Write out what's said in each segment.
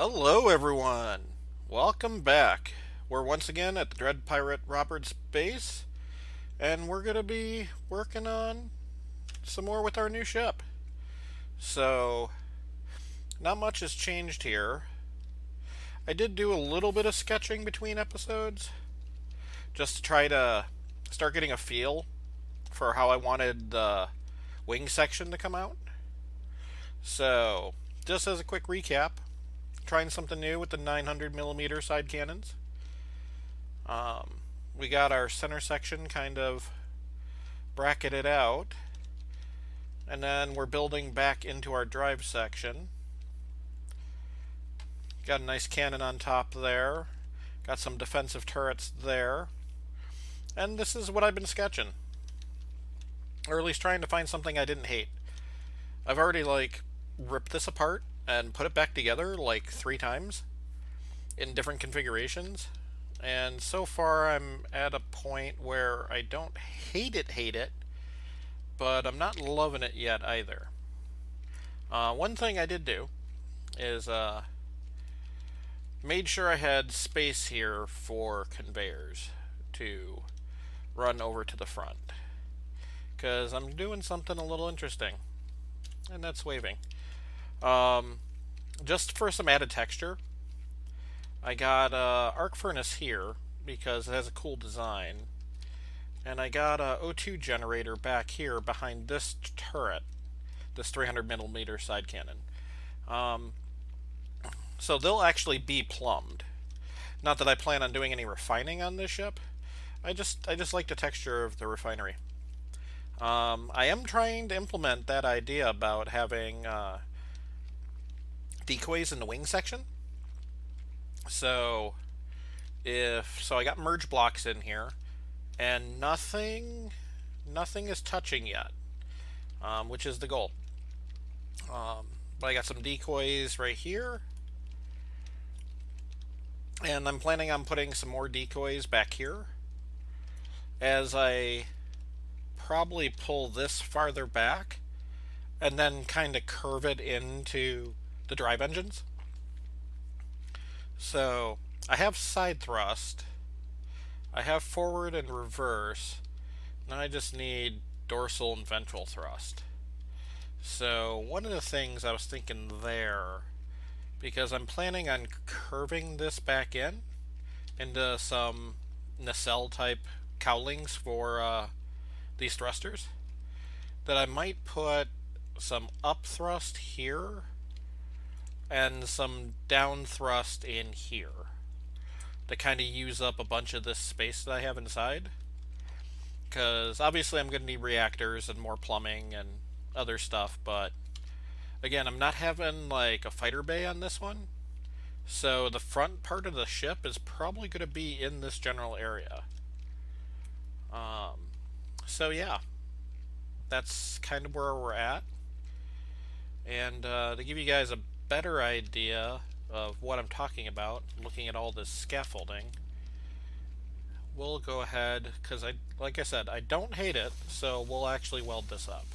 Hello, everyone. Welcome back. We're once again at the Dread Pirate Robert's base, and we're going to be working on some more with our new ship. So, not much has changed here. I did do a little bit of sketching between episodes, just to try to start getting a feel for how I wanted the wing section to come out. So, just as a quick recap, trying something new with the 900mm side cannons. We got our center section kind of bracketed out, and then we're building back into our drive section. Got a nice cannon on top there, got some defensive turrets there, and this is what I've been sketching, or at least trying to find something I didn't hate. I've already ripped this apart and put it back together like 3 times in different configurations, and so far I'm at a point where I don't hate it, but I'm not loving it yet either. One thing I did do is made sure I had space here for conveyors to run over to the front, because I'm doing something a little interesting, and that's waving. Just for some added texture, I got a arc furnace here because it has a cool design, and I got a O2 generator back here behind this turret, this 300mm side cannon. So they'll actually be plumbed. Not that I plan on doing any refining on this ship. I just like the texture of the refinery. I am trying to implement that idea about having decoys in the wing section. So I got merge blocks in here, and nothing is touching yet, which is the goal. But I got some decoys right here, and I'm planning on putting some more decoys back here as I probably pull this farther back and then kind of curve it into the drive engines. So I have side thrust, I have forward and reverse, now I just need dorsal and ventral thrust. So one of the things I was thinking there, because I'm planning on curving this back into some nacelle type cowlings for these thrusters, that I might put some up thrust here and some down thrust in here to kind of use up a bunch of this space that I have inside. Because obviously I'm going to need reactors and more plumbing and other stuff, but again, I'm not having like a fighter bay on this one, so the front part of the ship is probably going to be in this general area. So yeah, that's kind of where we're at. And to give you guys a better idea of what I'm talking about, looking at all this scaffolding, we'll go ahead, because like I said, I don't hate it, so we'll actually weld this up.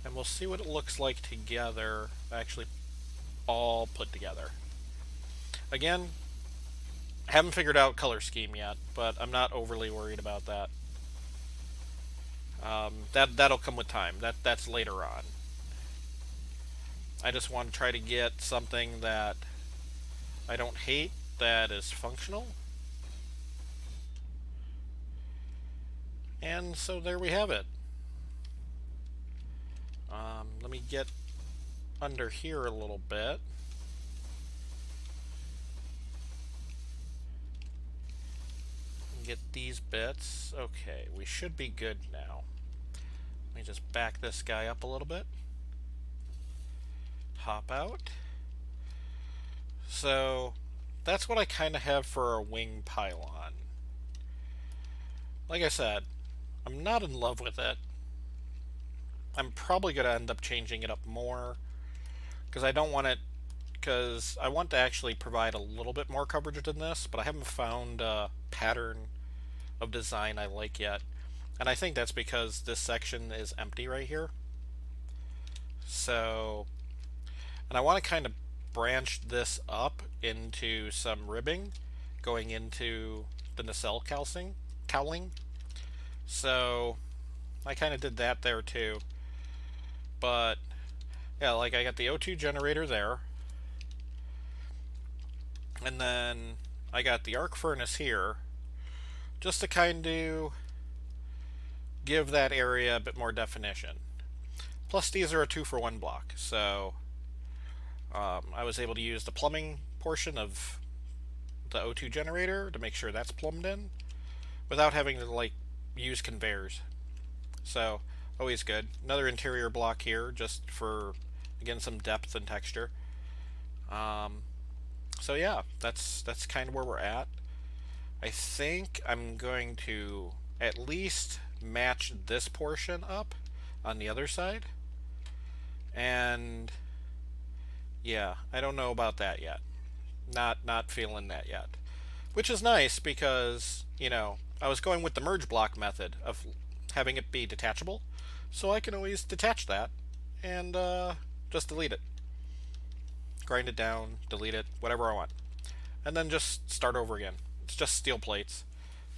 And we'll see what it looks like together, actually all put together. Again, haven't figured out color scheme yet, but I'm not overly worried about that. That'll come with time. That's later on. I just want to try to get something that I don't hate, that is functional. And so there we have it. Let me get under here a little bit. Get these bits. Okay, we should be good now. Let me just back this guy up a little bit. Hop out. So that's what I kind of have for a wing pylon. Like I said, I'm not in love with it. I'm probably going to end up changing it up more, because I don't want it, because I want to actually provide a little bit more coverage than this, but I haven't found a pattern of design I like yet. And I think that's because this section is empty right here. So, and I want to kind of branch this up into some ribbing going into the nacelle cowling. So I kind of did that there too. But yeah, like I got the O2 generator there. And then I got the arc furnace here just to kind of give that area a bit more definition. Plus these are a 2-for-1 block, so I was able to use the plumbing portion of the O2 generator to make sure that's plumbed in without having to like use conveyors. So always good. Another interior block here just for, again, some depth and texture. So yeah, that's kind of where we're at. I think I'm going to at least match this portion up on the other side. And yeah, I don't know about that yet. Not feeling that yet. Which is nice because, you know, I was going with the merge block method of having it be detachable. So I can always detach that and just delete it. Grind it down, delete it, whatever I want. And then just start over again. It's just steel plates.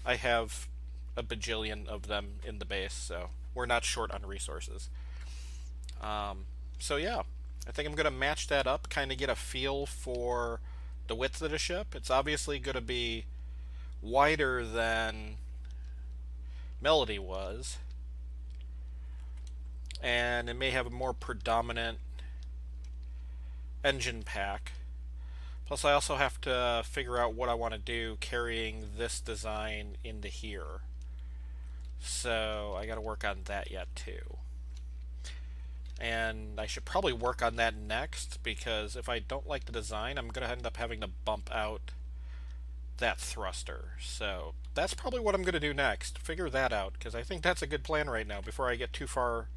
I have a bajillion of them in the base, so we're not short on resources. So yeah, I think I'm going to match that up, kind of get a feel for the width of the ship. It's obviously going to be wider than Melody was, and it may have a more predominant engine pack. Plus I also have to figure out what I want to do carrying this design into here. So I got to work on that yet too. And I should probably work on that next, because if I don't like the design, I'm going to end up having to bump out that thruster. So that's probably what I'm going to do next. Figure that out, because I think that's a good plan right now before I get too far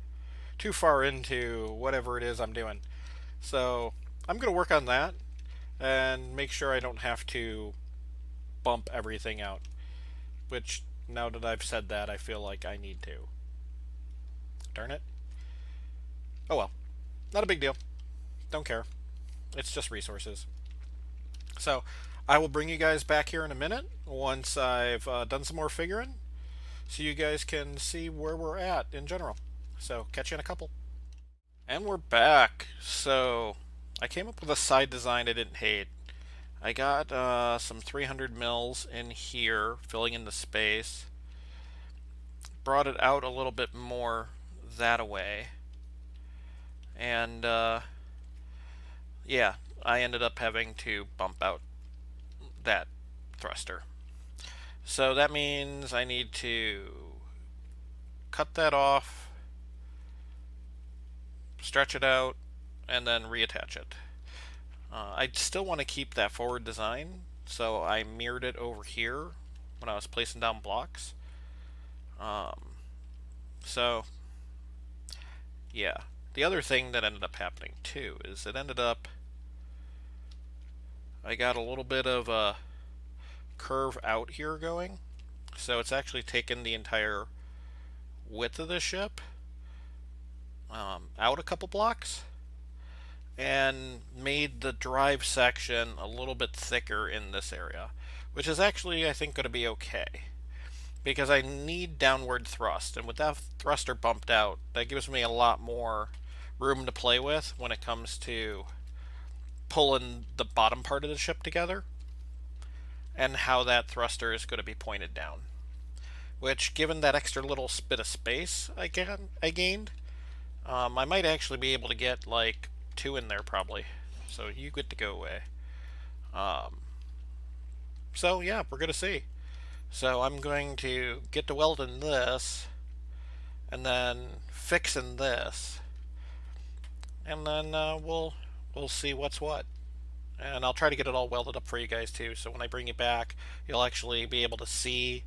into whatever it is I'm doing. So I'm going to work on that and make sure I don't have to bump everything out, which now that I've said that, I feel like I need to. Darn it. Oh well, not a big deal. Don't care. It's just resources. So I will bring you guys back here in a minute once I've done some more figuring, so you guys can see where we're at in general. So catch you in a couple. And we're back. So I came up with a side design I didn't hate. I got some 300 mils in here, filling in the space. Brought it out a little bit more that away. And yeah, I ended up having to bump out that thruster. So that means I need to cut that off, stretch it out, and then reattach it. I still want to keep that forward design, so I mirrored it over here when I was placing down blocks. So yeah, the other thing that ended up happening too is it ended up, I got a little bit of a curve out here going, so it's actually taken the entire width of the ship out a couple blocks and made the drive section a little bit thicker in this area, which is actually, I think, going to be okay, because I need downward thrust, and with that thruster bumped out, that gives me a lot more room to play with when it comes to pulling the bottom part of the ship together and how that thruster is going to be pointed down. Which, given that extra little bit of space I gained, I might actually be able to get like 2 in there probably. So you get to go away. So yeah, we're going to see. So I'm going to get to welding this, and then fixing this, and then we'll see what's what. And I'll try to get it all welded up for you guys too, so when I bring it back, you'll actually be able to see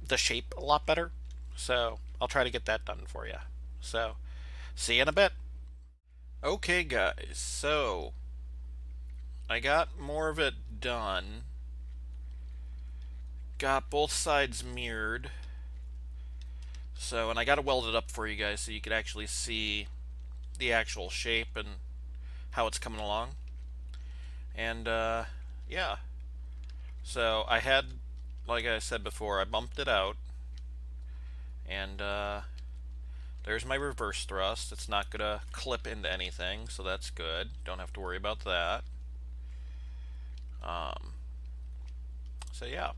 the shape a lot better. So I'll try to get that done for you. So see you in a bit. Okay guys, so I got more of it done. Got both sides mirrored. So, and I got it welded up for you guys so you could actually see the actual shape and how it's coming along. And yeah, so I had, like I said before, I bumped it out, and there's my reverse thrust. It's not gonna clip into anything, so that's good. Don't have to worry about that. Um, so yeah,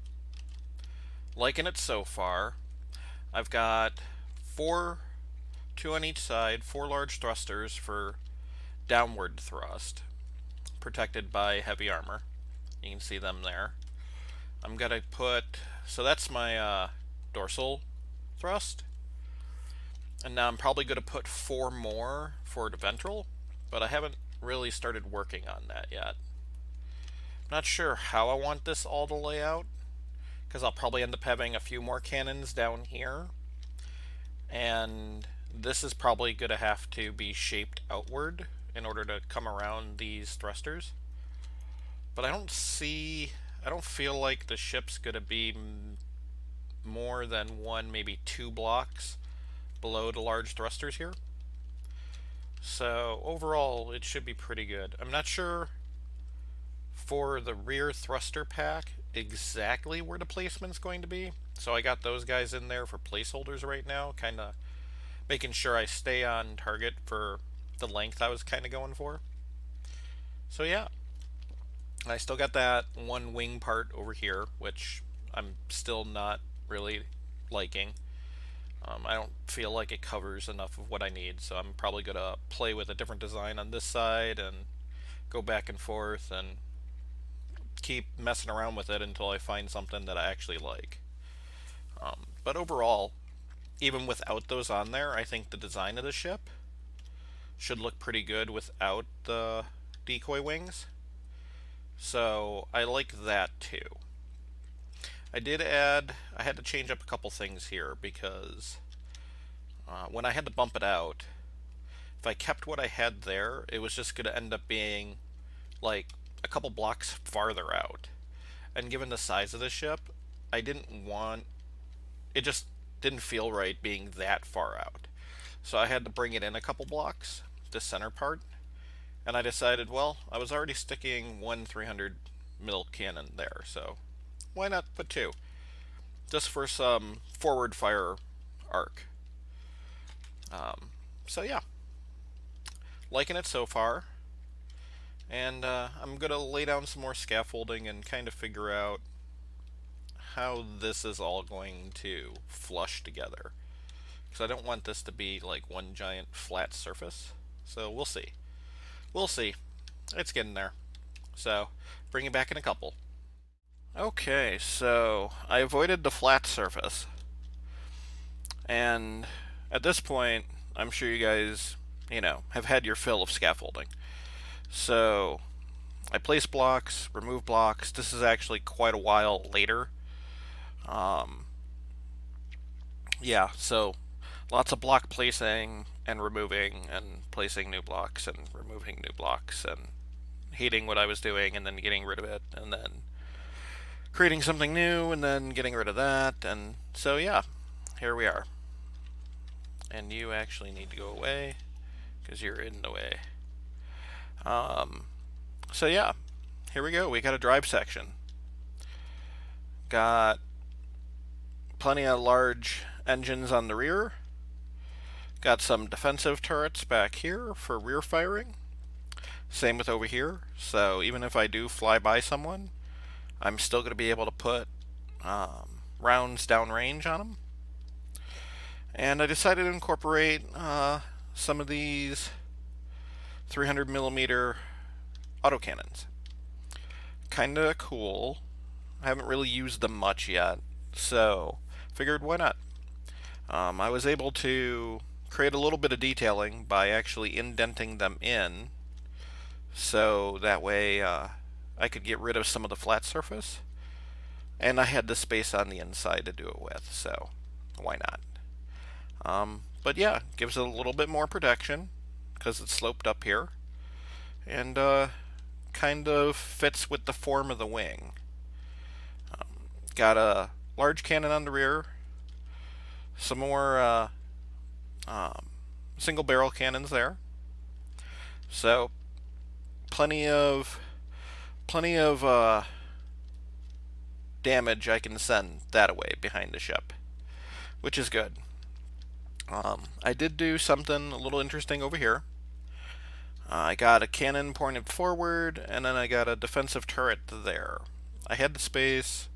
liking it so far. I've got four, two on each side, four large thrusters for downward thrust, protected by heavy armor. You can see them there. I'm gonna put, so that's my dorsal thrust, and now I'm probably gonna put four more for the ventral, but I haven't really started working on that yet. Not sure how I want this all to lay out, because I'll probably end up having a few more cannons down here, and this is probably going to have to be shaped outward in order to come around these thrusters. But I don't feel like the ship's going to be more than one, maybe two blocks below the large thrusters here. So overall, it should be pretty good. I'm not sure for the rear thruster pack exactly where the placement's going to be. So I got those guys in there for placeholders right now, kind of making sure I stay on target for the length I was kind of going for. So yeah, I still got that one wing part over here, which I'm still not really liking. I don't feel like it covers enough of what I need, so I'm probably going to play with a different design on this side and go back and forth and keep messing around with it until I find something that I actually like. But overall, even without those on there, I think the design of the ship should look pretty good without the decoy wings. So I like that too. I had to change up a couple things here because when I had to bump it out, if I kept what I had there, it was just going to end up being like a couple blocks farther out. And given the size of the ship, it just didn't feel right being that far out. So I had to bring it in a couple blocks, the center part, and I decided, well, I was already sticking one 300 mil cannon there, so why not put two? Just for some forward fire arc. So yeah, liking it so far. And I'm going to lay down some more scaffolding and kind of figure out how this is all going to flush together. Because I don't want this to be like one giant flat surface. So we'll see. We'll see. It's getting there. So, bring it back in a couple. Okay, so I avoided the flat surface. And at this point, I'm sure you guys, have had your fill of scaffolding. So I place blocks, remove blocks. This is actually quite a while later. Yeah, so lots of block placing and removing and placing new blocks and removing new blocks and hating what I was doing and then getting rid of it and then creating something new and then getting rid of that. And so yeah, here we are. And you actually need to go away because you're in the way. So yeah, here we go. We got a drive section. Got plenty of large engines on the rear. Got some defensive turrets back here for rear firing. Same with over here. So even if I do fly by someone, I'm still going to be able to put rounds downrange on them. And I decided to incorporate some of these 300 millimeter autocannons. Kinda cool. I haven't really used them much yet, so figured why not. I was able to create a little bit of detailing by actually indenting them in, so that way I could get rid of some of the flat surface, and I had the space on the inside to do it with, so why not? But yeah, gives it a little bit more protection because it's sloped up here, and kind of fits with the form of the wing. Got a large cannon on the rear, some more single barrel cannons there, So plenty of damage I can send that away behind the ship, which is good. I did do something a little interesting over here. I got a cannon pointed forward, and then I got a defensive turret there. I had the space.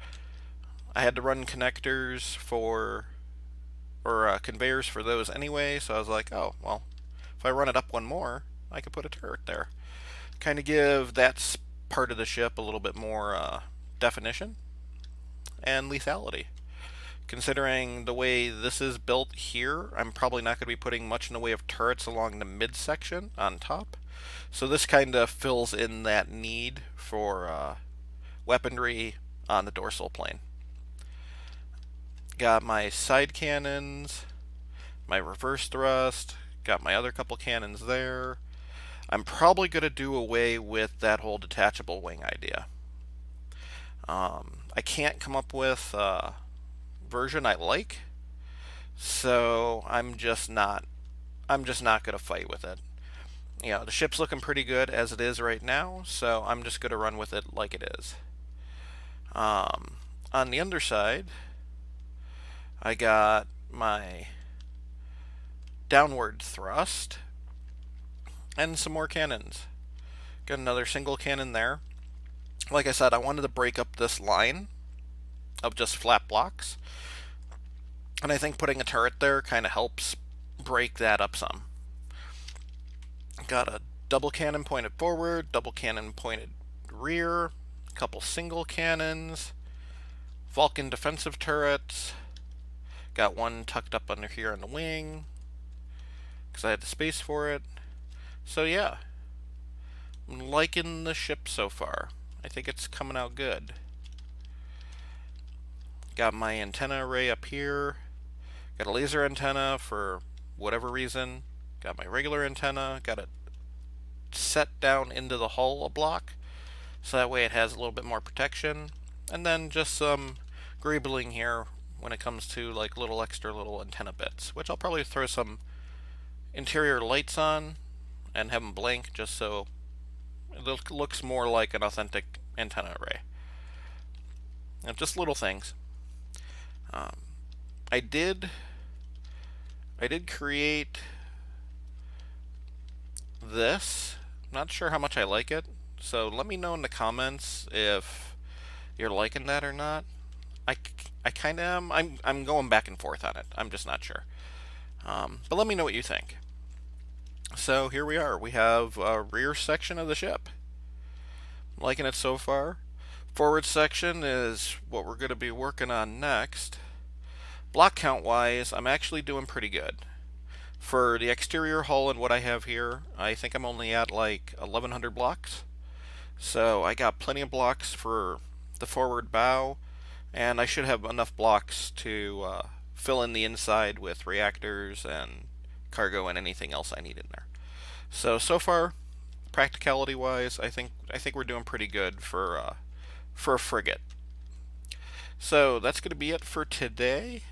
I had to run connectors or conveyors for those anyway, so I was like, oh, well, if I run it up one more, I could put a turret there. Kind of give that part of the ship a little bit more definition and lethality. Considering the way this is built here, I'm probably not going to be putting much in the way of turrets along the midsection on top. So this kind of fills in that need for weaponry on the dorsal plane. Got my side cannons, my reverse thrust, got my other couple cannons there. I'm probably going to do away with that whole detachable wing idea. I can't come up with a version I like, so I'm just not going to fight with it. You know, the ship's looking pretty good as it is right now, so I'm just going to run with it like it is. On the underside, I got my downward thrust and some more cannons. Got another single cannon there. Like I said, I wanted to break up this line of just flat blocks, and I think putting a turret there kind of helps break that up some. Got a double cannon pointed forward, double cannon pointed rear, a couple single cannons, Vulcan defensive turrets. Got one tucked up under here on the wing because I had the space for it. So yeah, I'm liking the ship so far. I think it's coming out good. Got my antenna array up here. Got a laser antenna for whatever reason. Got my regular antenna. Got it set down into the hull a block, so that way it has a little bit more protection. And then just some greebling here when it comes to like extra little antenna bits, which I'll probably throw some interior lights on and have them blink just so it looks more like an authentic antenna array. And just little things. I did create this. Not sure how much I like it, so let me know in the comments if you're liking that or not. I kind of am. I'm going back and forth on it. I'm just not sure. But let me know what you think. So here we are. We have a rear section of the ship. I'm liking it so far. Forward section is what we're going to be working on next. Block count wise, I'm actually doing pretty good. For the exterior hull and what I have here, I think I'm only at like 1100 blocks. So I got plenty of blocks for the forward bow, and I should have enough blocks to fill in the inside with reactors and cargo and anything else I need in there. So far, practicality wise, I think we're doing pretty good for a frigate. So that's going to be it for today.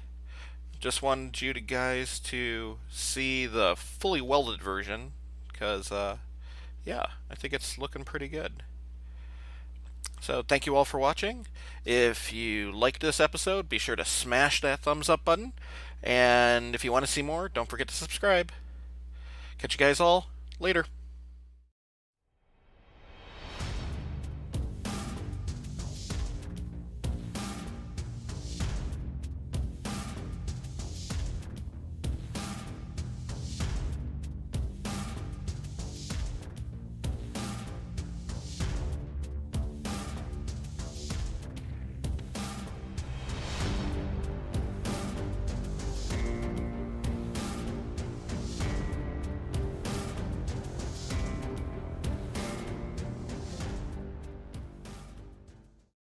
Just wanted you guys to see the fully welded version, because yeah, I think it's looking pretty good. So thank you all for watching. If you liked this episode, be sure to smash that thumbs up button, and if you want to see more, don't forget to subscribe. Catch you guys all later.